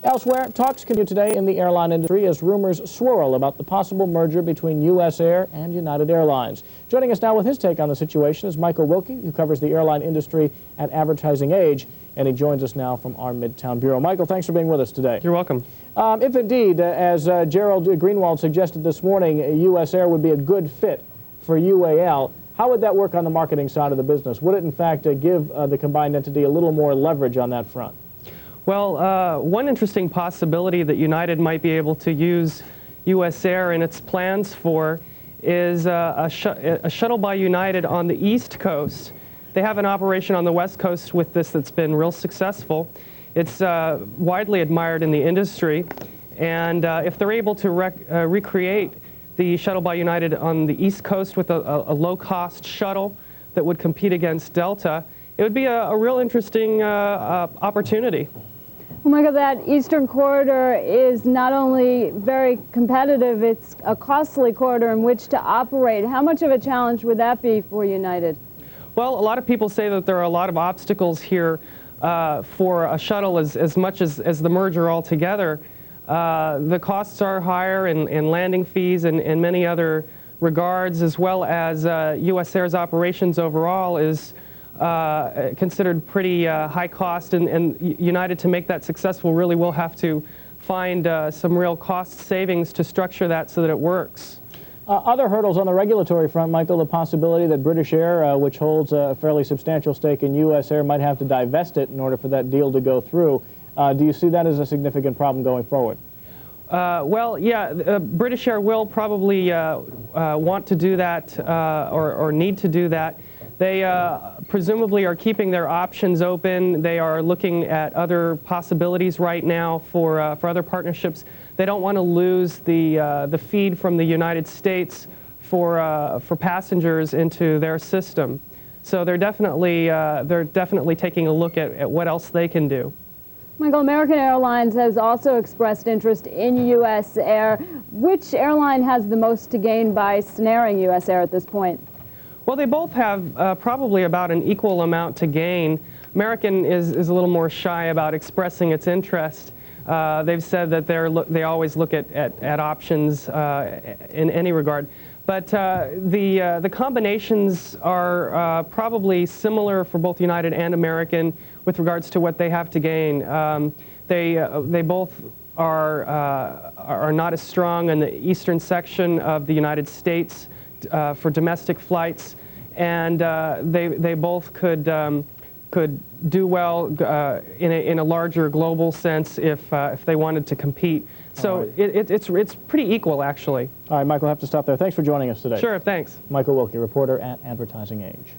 Elsewhere, talks continue today in the airline industry as rumors swirl about the possible merger between U.S. Air and United Airlines. Joining us now with his take on the situation is Michael Wilkie, who covers the airline industry at Advertising Age, and he joins us now from our Midtown Bureau. Michael, thanks for being with us today. You're welcome. If indeed, as Gerald Greenwald suggested this morning, U.S. Air would be a good fit for UAL, how would that work on the marketing side of the business? Would it, in fact, give the combined entity a little more leverage on that front? Well, one interesting possibility that United might be able to use U.S. Air in its plans for is a shuttle by United on the East Coast. They have an operation on the West Coast with this that's been real successful. It's widely admired in the industry, and if they're able to recreate the shuttle by United on the East Coast with a low-cost shuttle that would compete against Delta, it would be a real interesting opportunity. Oh my God, that Eastern corridor is not only very competitive, it's a costly corridor in which to operate. How much of a challenge would that be for United? Well, a lot of people say that there are a lot of obstacles here for a shuttle as much as the merger altogether. The costs are higher in landing fees and in many other regards, as well as U.S. Air's operations overall is considered pretty high cost, and United, to make that successful, really will have to find some real cost savings to structure that so that it works. Other hurdles on the regulatory front, Michael, the possibility that British Air, which holds a fairly substantial stake in U.S. Air, might have to divest it in order for that deal to go through. Do you see that as a significant problem going forward? Well, yeah, British Air will probably want to do that or need to do that. They presumably are keeping their options open. They are looking at other possibilities right now for other partnerships. They don't want to lose the feed from the United States for passengers into their system. So they're definitely taking a look at what else they can do. Michael, American Airlines has also expressed interest in U.S. Air. Which airline has the most to gain by snaring U.S. Air at this point? Well, they both have probably about an equal amount to gain. American is a little more shy about expressing its interest. They've said that they always look at options in any regard. But the combinations are probably similar for both United and American with regards to what they have to gain. They both are not as strong in the eastern section of the United States for domestic flights, and they both could do well in a larger global sense if they wanted to compete. So right. It's pretty equal, actually. All right, Michael, I have to stop there. Thanks for joining us today. Sure, thanks. Michael Wilkie, reporter at Advertising Age.